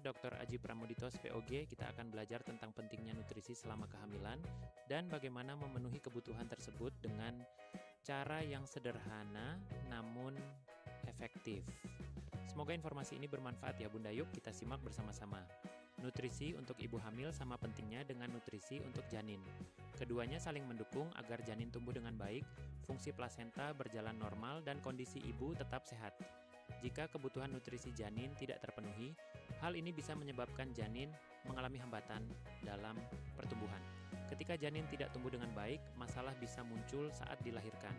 Dr. Aji Pramudito, SPOG. Kita akan belajar tentang pentingnya nutrisi selama kehamilan dan bagaimana memenuhi kebutuhan tersebut dengan cara yang sederhana namun efektif. Semoga informasi ini bermanfaat ya Bunda. Yuk kita simak bersama-sama. Nutrisi untuk ibu hamil sama pentingnya dengan nutrisi untuk janin. Keduanya saling mendukung agar janin tumbuh dengan baik, fungsi plasenta berjalan normal, dan kondisi ibu tetap sehat. Jika kebutuhan nutrisi janin tidak terpenuhi, hal ini bisa menyebabkan janin mengalami hambatan dalam pertumbuhan. Ketika janin tidak tumbuh dengan baik, masalah bisa muncul saat dilahirkan.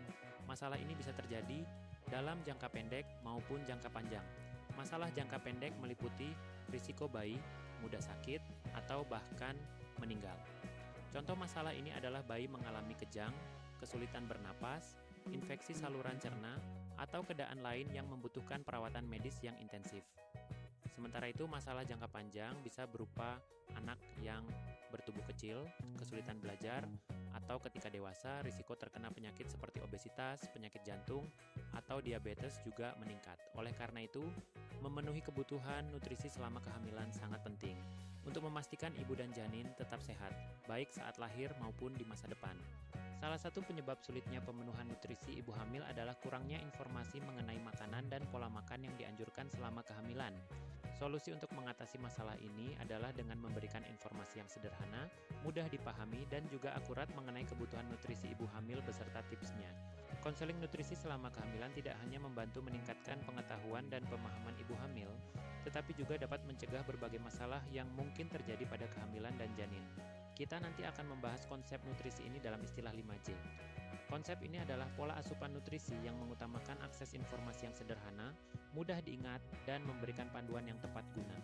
Masalah ini bisa terjadi dalam jangka pendek maupun jangka panjang. Masalah jangka pendek meliputi risiko bayi mudah sakit atau bahkan meninggal. Contoh masalah ini adalah bayi mengalami kejang, kesulitan bernapas, infeksi saluran cerna, atau keadaan lain yang membutuhkan perawatan medis yang intensif. Sementara itu, masalah jangka panjang bisa berupa anak yang bertubuh kecil, kesulitan belajar, atau ketika dewasa, risiko terkena penyakit seperti obesitas, penyakit jantung, atau diabetes juga meningkat. Oleh karena itu, memenuhi kebutuhan nutrisi selama kehamilan sangat penting untuk memastikan ibu dan janin tetap sehat, baik saat lahir maupun di masa depan. Salah satu penyebab sulitnya pemenuhan nutrisi ibu hamil adalah kurangnya informasi mengenai makanan dan pola makan yang dianjurkan selama kehamilan. Solusi untuk mengatasi masalah ini adalah dengan memberikan informasi yang sederhana, mudah dipahami, dan juga akurat mengenai kebutuhan nutrisi ibu hamil beserta tipsnya. Konseling nutrisi selama kehamilan tidak hanya membantu meningkatkan pengetahuan dan pemahaman ibu hamil, tetapi juga dapat mencegah berbagai masalah yang mungkin terjadi pada kehamilan dan janin. Kita nanti akan membahas konsep nutrisi ini dalam istilah 5J. Konsep ini adalah pola asupan nutrisi yang mengutamakan akses informasi yang sederhana, mudah diingat, dan memberikan panduan yang tepat guna.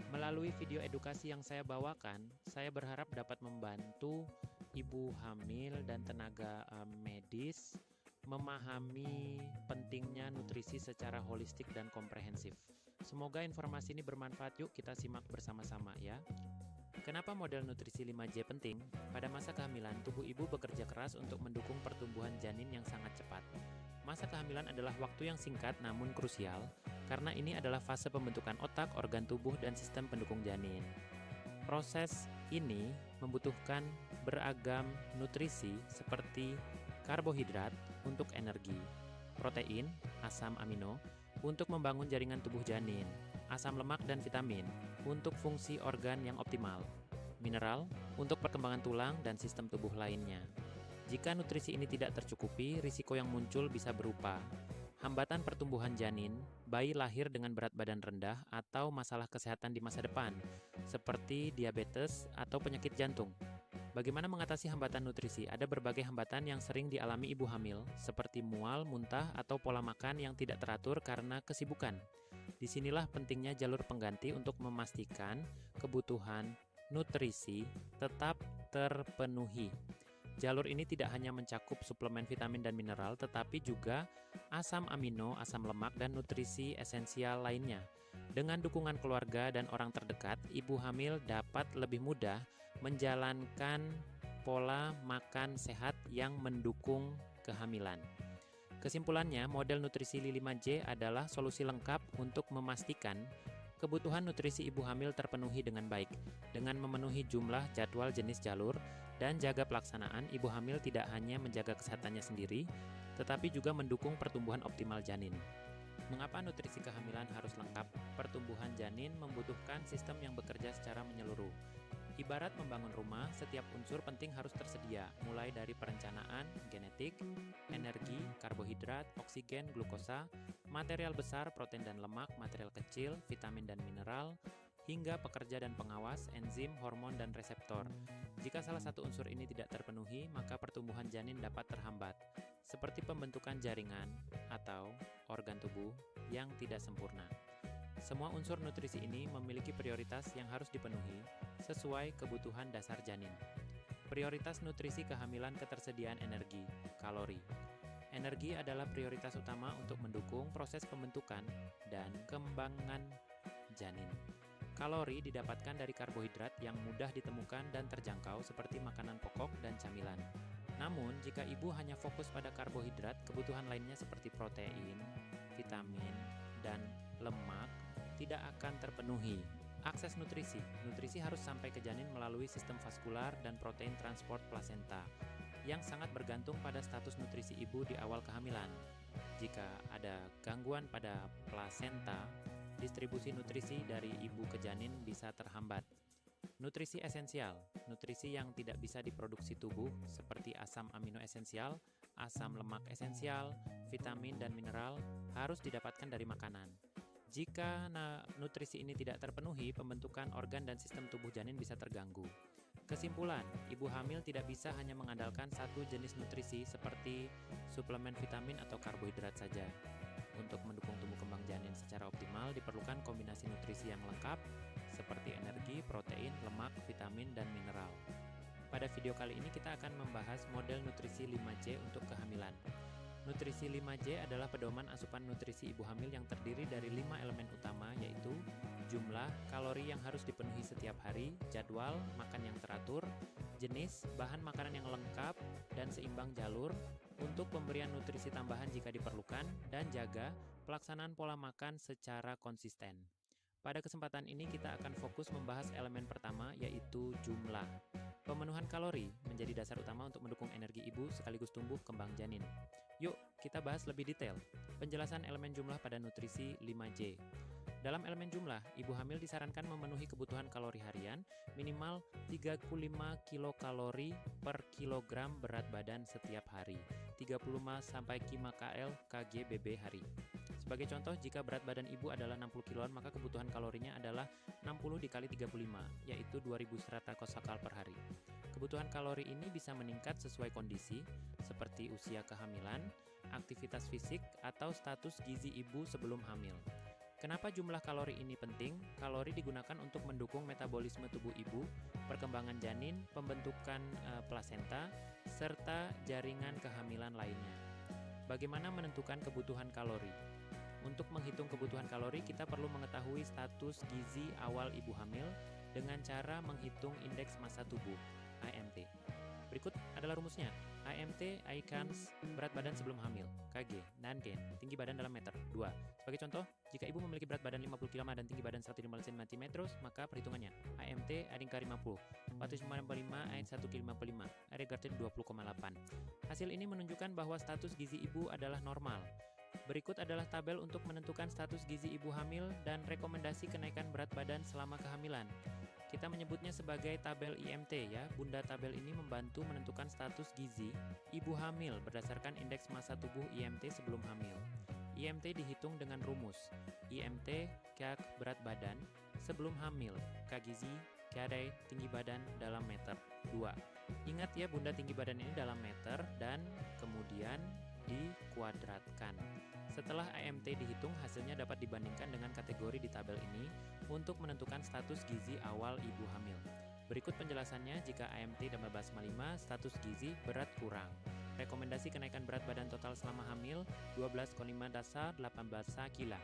Melalui video edukasi yang saya bawakan, saya berharap dapat membantu ibu hamil dan tenaga medis memahami pentingnya nutrisi secara holistik dan komprehensif. Semoga informasi ini bermanfaat. Yuk kita simak bersama-sama ya. Kenapa model nutrisi 5J penting? Pada masa kehamilan, tubuh ibu bekerja keras untuk mendukung pertumbuhan janin yang sangat cepat. Masa kehamilan adalah waktu yang singkat namun krusial, karena ini adalah fase pembentukan otak, organ tubuh, dan sistem pendukung janin. Proses ini membutuhkan beragam nutrisi seperti karbohidrat untuk energi, protein, asam amino, untuk membangun jaringan tubuh janin, asam lemak dan vitamin untuk fungsi organ yang optimal, mineral untuk perkembangan tulang dan sistem tubuh lainnya. Jika nutrisi ini tidak tercukupi, risiko yang muncul bisa berupa hambatan pertumbuhan janin, bayi lahir dengan berat badan rendah, atau masalah kesehatan di masa depan, seperti diabetes atau penyakit jantung. Bagaimana mengatasi hambatan nutrisi? Ada berbagai hambatan yang sering dialami ibu hamil, seperti mual, muntah, atau pola makan yang tidak teratur karena kesibukan. Disinilah pentingnya jalur pengganti untuk memastikan kebutuhan nutrisi tetap terpenuhi. Jalur ini tidak hanya mencakup suplemen vitamin dan mineral, tetapi juga asam amino, asam lemak, dan nutrisi esensial lainnya. Dengan dukungan keluarga dan orang terdekat, ibu hamil dapat lebih mudah menjalankan pola makan sehat yang mendukung kehamilan. Kesimpulannya, model nutrisi 5J adalah solusi lengkap untuk memastikan kebutuhan nutrisi ibu hamil terpenuhi dengan baik. Dengan memenuhi jumlah, jadwal, jenis jalur, dan jaga pelaksanaan, ibu hamil tidak hanya menjaga kesehatannya sendiri, tetapi juga mendukung pertumbuhan optimal janin. Mengapa nutrisi kehamilan harus lengkap? Pertumbuhan janin membutuhkan sistem yang bekerja secara menyeluruh. Ibarat membangun rumah, setiap unsur penting harus tersedia, mulai dari perencanaan, genetik, energi, karbohidrat, oksigen, glukosa, material besar, protein dan lemak, material kecil, vitamin dan mineral, hingga pekerja dan pengawas, enzim, hormon, dan reseptor. Jika salah satu unsur ini tidak terpenuhi, maka pertumbuhan janin dapat terhambat, seperti pembentukan jaringan atau organ tubuh yang tidak sempurna. Semua unsur nutrisi ini memiliki prioritas yang harus dipenuhi sesuai kebutuhan dasar janin. Prioritas nutrisi kehamilan: ketersediaan energi, kalori. Energi adalah prioritas utama untuk mendukung proses pembentukan dan kembangan janin. Kalori didapatkan dari karbohidrat yang mudah ditemukan dan terjangkau seperti makanan pokok dan camilan. Namun, jika ibu hanya fokus pada karbohidrat, kebutuhan lainnya seperti protein, vitamin, dan lemak tidak akan terpenuhi. Akses nutrisi. Nutrisi harus sampai ke janin melalui sistem vaskular dan protein transport plasenta, yang sangat bergantung pada status nutrisi ibu di awal kehamilan. Jika ada gangguan pada plasenta, distribusi nutrisi dari ibu ke janin bisa terhambat. Nutrisi esensial, nutrisi yang tidak bisa diproduksi tubuh seperti asam amino esensial, asam lemak esensial, vitamin dan mineral harus didapatkan dari makanan. Jika nutrisi ini tidak terpenuhi, pembentukan organ dan sistem tubuh janin bisa terganggu. Kesimpulan, ibu hamil tidak bisa hanya mengandalkan satu jenis nutrisi seperti suplemen vitamin atau karbohidrat saja. Untuk mendukung tumbuh kembang janin secara optimal, diperlukan kombinasi nutrisi yang lengkap seperti energi, protein, lemak, vitamin, dan mineral. Pada video kali ini kita akan membahas model nutrisi 5C untuk kehamilan. Nutrisi 5C adalah pedoman asupan nutrisi ibu hamil yang terdiri dari 5 elemen utama, yaitu jumlah kalori yang harus dipenuhi setiap hari, jadwal makan yang teratur, jenis bahan makanan yang lengkap dan seimbang jalur untuk pemberian nutrisi tambahan jika diperlukan, dan jaga pelaksanaan pola makan secara konsisten. Pada kesempatan ini kita akan fokus membahas elemen pertama, yaitu jumlah. Pemenuhan kalori menjadi dasar utama untuk mendukung energi ibu sekaligus tumbuh kembang janin. Yuk, kita bahas lebih detail penjelasan elemen jumlah pada nutrisi 5C. Dalam elemen jumlah, ibu hamil disarankan memenuhi kebutuhan kalori harian minimal 35 kilokalori per kilogram berat badan setiap hari, 35-5 kcal kgbb hari. Sebagai contoh, jika berat badan ibu adalah 60 kiloan, maka kebutuhan kalorinya adalah 60 dikali 35, yaitu 2000 kcal per hari. Kebutuhan kalori ini bisa meningkat sesuai kondisi, seperti usia kehamilan, aktivitas fisik, atau status gizi ibu sebelum hamil. Kenapa jumlah kalori ini penting? Kalori digunakan untuk mendukung metabolisme tubuh ibu, perkembangan janin, pembentukan plasenta, serta jaringan kehamilan lainnya. Bagaimana menentukan kebutuhan kalori? Untuk menghitung kebutuhan kalori, kita perlu mengetahui status gizi awal ibu hamil dengan cara menghitung indeks massa tubuh, IMT. Berikut adalah rumusnya. IMT, ICANS, berat badan sebelum hamil, KG, Nanken, tinggi badan dalam meter, 2. Sebagai contoh, jika ibu memiliki berat badan 50 kg dan tinggi badan 115 cm, maka perhitungannya IMT × 50, 455 × 1,55, Regarded 20,8. Hasil ini menunjukkan bahwa status gizi ibu adalah normal. Berikut adalah tabel untuk menentukan status gizi ibu hamil dan rekomendasi kenaikan berat badan selama kehamilan. Kita menyebutnya sebagai tabel IMT ya. Bunda tabel ini membantu menentukan status gizi ibu hamil berdasarkan indeks massa tubuh IMT sebelum hamil. IMT dihitung dengan rumus IMT Kyak berat badan sebelum hamil, K gizi, Kade tinggi badan dalam meter, 2. Ingat ya, bunda tinggi badan ini dalam meter dan kemudian dikuadratkan. Setelah IMT dihitung, hasilnya dapat dibandingkan dengan kategori di tabel ini untuk menentukan status gizi awal ibu hamil. Berikut penjelasannya. Jika IMT 18,5, status gizi berat kurang. Rekomendasi kenaikan berat badan total selama hamil 12,5 dasar 18 kg.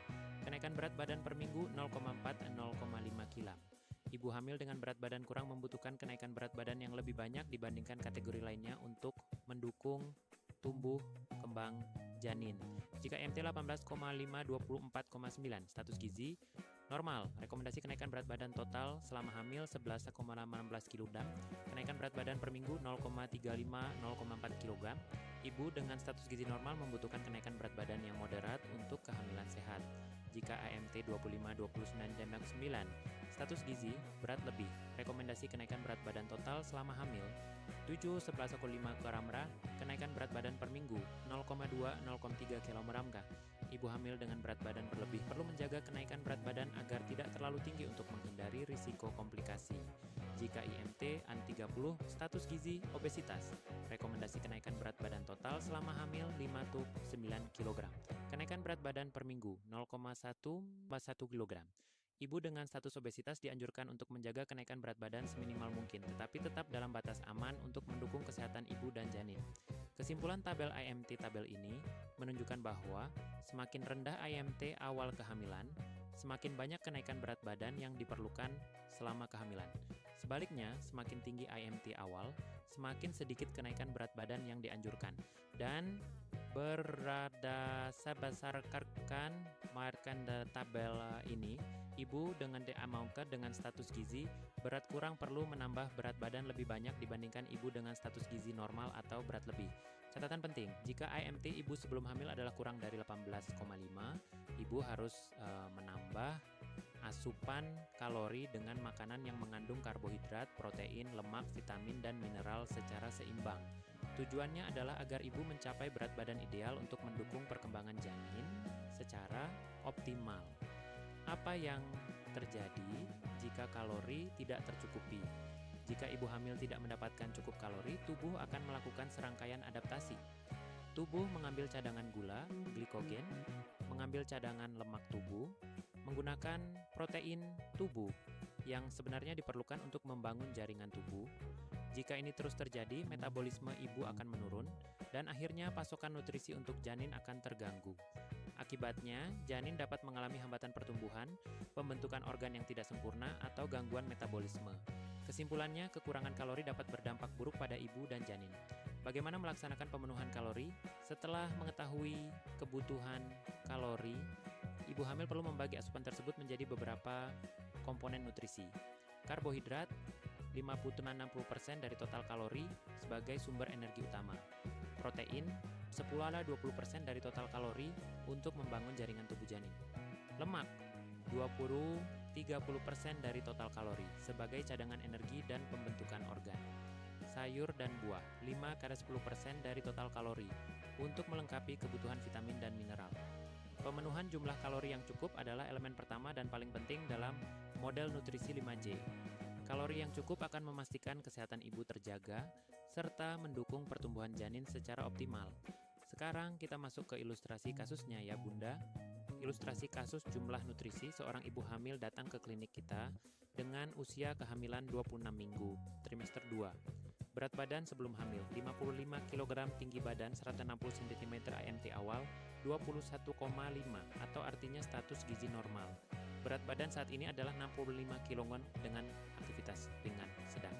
Kenaikan berat badan per minggu 0,4-0,5 kg. Ibu hamil dengan berat badan kurang membutuhkan kenaikan berat badan yang lebih banyak dibandingkan kategori lainnya untuk mendukung tumbuh kembang janin. Jika IMT 18,5 24,9, status gizi normal. Rekomendasi kenaikan berat badan total selama hamil 11,16 kg. Kenaikan berat badan per minggu 0,35-0,4 kg. Ibu dengan status gizi normal membutuhkan kenaikan berat badan yang moderat untuk kehamilan sehat. Jika IMT 25-29,9, status gizi berat lebih. Rekomendasi kenaikan berat badan total selama hamil 7-11,5 kg. Kenaikan berat badan per minggu 0,2-0,3 kg. Ibu hamil dengan berat badan berlebih perlu menjaga kenaikan berat badan agar tidak terlalu tinggi untuk menghindari risiko komplikasi. Jika IMT an30, status gizi obesitas. Rekomendasi kenaikan berat badan total selama hamil 5-9 kg. Kenaikan berat badan per minggu 0,1-1 kg. Ibu dengan status obesitas dianjurkan untuk menjaga kenaikan berat badan seminimal mungkin, tetapi tetap dalam batas aman untuk mendukung kesehatan ibu dan janin. Kesimpulan tabel IMT tabel ini menunjukkan bahwa semakin rendah IMT awal kehamilan, semakin banyak kenaikan berat badan yang diperlukan selama kehamilan. Sebaliknya, semakin tinggi IMT awal, semakin sedikit kenaikan berat badan yang dianjurkan. Dan berdasarkan tabel ini, ibu dengan mounted dengan status gizi berat kurang perlu menambah berat badan lebih banyak dibandingkan ibu dengan status gizi normal atau berat lebih. Catatan penting, jika IMT ibu sebelum hamil adalah kurang dari 18,5, ibu harus menambah asupan kalori dengan makanan yang mengandung karbohidrat, protein, lemak, vitamin, dan mineral secara seimbang. Tujuannya adalah agar ibu mencapai berat badan ideal untuk mendukung perkembangan janin secara optimal. Apa yang terjadi jika kalori tidak tercukupi? Jika ibu hamil tidak mendapatkan cukup kalori, tubuh akan melakukan serangkaian adaptasi. Tubuh mengambil cadangan gula, glikogen, mengambil cadangan lemak tubuh, menggunakan protein tubuh yang sebenarnya diperlukan untuk membangun jaringan tubuh. Jika ini terus terjadi, metabolisme ibu akan menurun dan akhirnya pasokan nutrisi untuk janin akan terganggu. Akibatnya, janin dapat mengalami hambatan pertumbuhan, pembentukan organ yang tidak sempurna, atau gangguan metabolisme. Kesimpulannya, kekurangan kalori dapat berdampak buruk pada ibu dan janin. Bagaimana melaksanakan pemenuhan kalori? Setelah mengetahui kebutuhan kalori, ibu hamil perlu membagi asupan tersebut menjadi beberapa komponen nutrisi. Karbohidrat 50-60% dari total kalori sebagai sumber energi utama. Protein 10-20% dari total kalori untuk membangun jaringan tubuh janin. Lemak 20-30% dari total kalori sebagai cadangan energi dan pembentukan organ. Sayur dan buah 5-10% dari total kalori untuk melengkapi kebutuhan vitamin dan mineral. Pemenuhan jumlah kalori yang cukup adalah elemen pertama dan paling penting dalam model nutrisi 5J. Kalori yang cukup akan memastikan kesehatan ibu terjaga serta mendukung pertumbuhan janin secara optimal. Sekarang kita masuk ke ilustrasi kasusnya ya Bunda. Ilustrasi kasus jumlah nutrisi seorang ibu hamil datang ke klinik kita dengan usia kehamilan 26 minggu, trimester 2. Berat badan sebelum hamil 55 kg, tinggi badan 160 cm, IMT awal 21,5 atau artinya status gizi normal. Berat badan saat ini adalah 65 kg dengan aktivitas ringan sedang.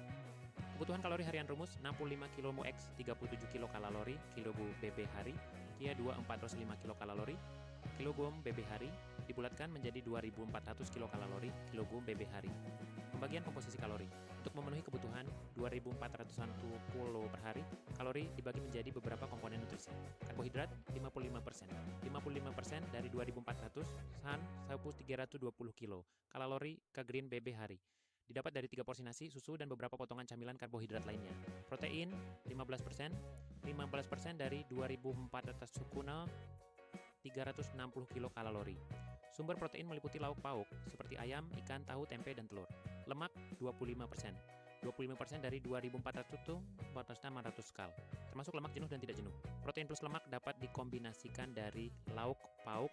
Kebutuhan kalori harian rumus 65 kg X 37 kilokalori, kilobu BB hari, Kia 2405 kilokalori, kilogram BB hari, dibulatkan menjadi 2400 kilokalori, kilogram BB hari. Pembagian komposisi kalori. Untuk memenuhi kebutuhan 2401 per hari, kalori dibagi menjadi beberapa komponen nutrisi. Karbohidrat 55%. 55% dari 2400 san 1320 kilo kalori ke green BB hari. Didapat dari 3 porsi nasi, susu, dan beberapa potongan camilan karbohidrat lainnya. Protein 15%. 15% dari 2400 sukuna 360 kilokalori. Sumber protein meliputi lauk pauk seperti ayam, ikan, tahu, tempe, dan telur. Lemak 25%. 25% dari 2400 itu 400 kal, termasuk lemak jenuh dan tidak jenuh. Protein plus lemak dapat dikombinasikan dari lauk pauk,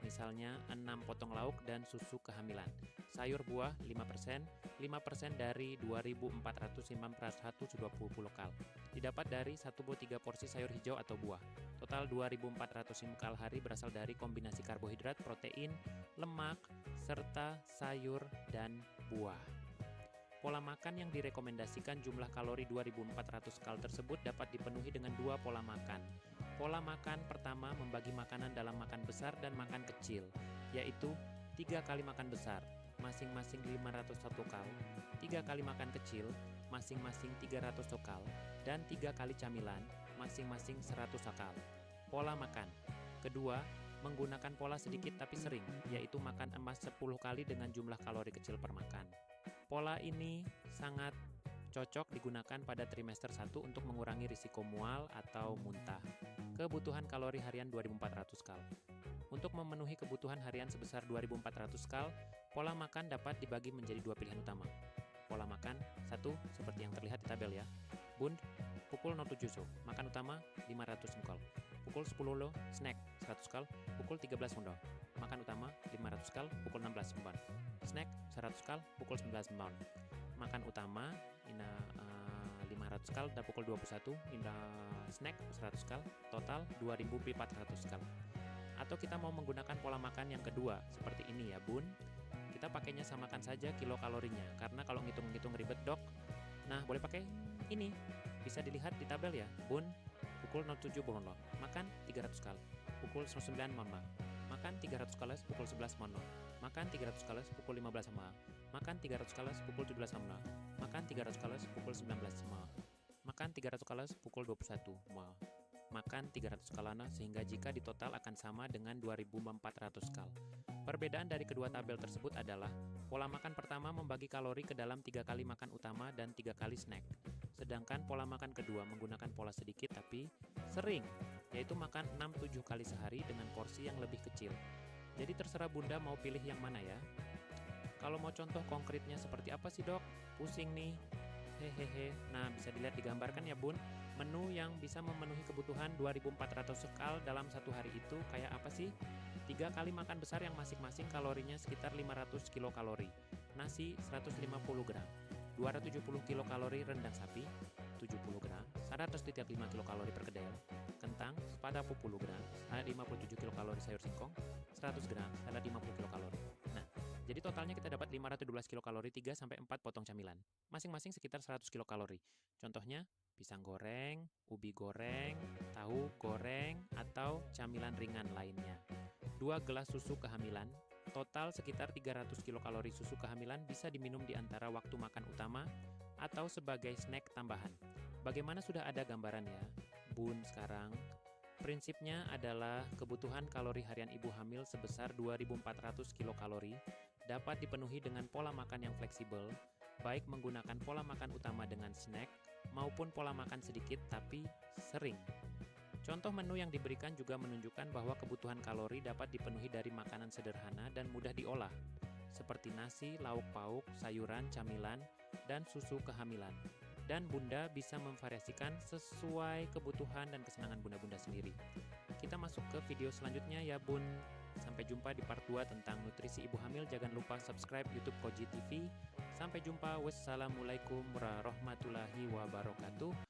misalnya 6 potong lauk dan susu kehamilan. Sayur buah 5%, 5% dari 2400 420 kal. Didapat dari 1/3 porsi sayur hijau atau buah. Total 2400 kal hari berasal dari kombinasi karbohidrat, protein, lemak, serta sayur dan buah. Pola makan yang direkomendasikan jumlah kalori 2400 kal tersebut dapat dipenuhi dengan 2 pola makan. Pola makan pertama membagi makanan dalam makan besar dan makan kecil, yaitu 3 kali makan besar, masing-masing 501 kal, 3 kali makan kecil, masing-masing 300 kal, dan 3 kali camilan, masing-masing 100 kal. Pola makan. Kedua, menggunakan pola sedikit tapi sering, yaitu makan emas 10 kali dengan jumlah kalori kecil per makan. Pola ini sangat cocok digunakan pada trimester 1 untuk mengurangi risiko mual atau muntah. Kebutuhan kalori harian 2400 kal. Untuk memenuhi kebutuhan harian sebesar 2400 kal, pola makan dapat dibagi menjadi 2 pilihan utama. Pola makan 1 seperti yang terlihat di tabel ya. Bund, pukul 07 so, makan utama 500 kal. Pukul 10 lo, snack 100 kal. Pukul 13 mundo, makan utama 500 kal. Pukul 16 memban. Snack 100 kal. Pukul 19 memban. Makan utama 500 kal dan pukul 21 snack 100 kal. Total 2400 kal. Atau kita mau menggunakan pola makan yang kedua seperti ini ya bun. Kita pakainya samakan saja kilokalorinya, karena kalau ngitung-ngitung ribet dok. Nah boleh pakai ini, bisa dilihat di tabel ya bun. Pukul 07 bohong lo, makan 300 kal. Pukul 09 mamba, Makan 300 kalori pukul 11.00. Makan 300 kalori pukul 15.00. Makan 300 kalori pukul 17.00. Makan 300 kalori pukul 19.00. Makan 300 kalori pukul 21.00. Makan 300 kalori sehingga jika ditotal akan sama dengan 2400 kal. Perbedaan dari kedua tabel tersebut adalah pola makan pertama membagi kalori ke dalam 3 kali makan utama dan 3 kali snack. Sedangkan pola makan kedua menggunakan pola sedikit tapi sering, yaitu makan 6-7 kali sehari dengan porsi yang lebih kecil. Jadi terserah Bunda mau pilih yang mana ya. Kalau mau contoh konkretnya seperti apa sih dok? Pusing nih. Hehehe. Nah, bisa dilihat digambarkan ya Bun. Menu yang bisa memenuhi kebutuhan 2400 kal dalam satu hari itu kayak apa sih? 3 kali makan besar yang masing-masing kalorinya sekitar 500 kilokalori. Nasi 150 gram. 270 kilokalori rendang sapi, 70 gram, 100.5 kilokalori perkedel, kentang, 40 gram, 57 kilokalori sayur singkong, 100 gram, 50 kilokalori. Nah, jadi totalnya kita dapat 512 kilokalori 3-4 potong camilan, masing-masing sekitar 100 kilokalori. Contohnya, pisang goreng, ubi goreng, tahu goreng, atau camilan ringan lainnya. 2 gelas susu kehamilan, total sekitar 300 kilokalori susu kehamilan bisa diminum di antara waktu makan utama atau sebagai snack tambahan. Bagaimana sudah ada gambarannya? Bun sekarang, prinsipnya adalah kebutuhan kalori harian ibu hamil sebesar 2400 kilokalori dapat dipenuhi dengan pola makan yang fleksibel, baik menggunakan pola makan utama dengan snack maupun pola makan sedikit tapi sering. Contoh menu yang diberikan juga menunjukkan bahwa kebutuhan kalori dapat dipenuhi dari makanan sederhana dan mudah diolah, seperti nasi, lauk pauk, sayuran, camilan, dan susu kehamilan. Dan Bunda bisa memvariasikan sesuai kebutuhan dan kesenangan Bunda-Bunda sendiri. Kita masuk ke video selanjutnya ya Bun. Sampai jumpa di part 2 tentang nutrisi ibu hamil. Jangan lupa subscribe YouTube Koji TV. Sampai jumpa. Wassalamualaikum warahmatullahi wabarakatuh.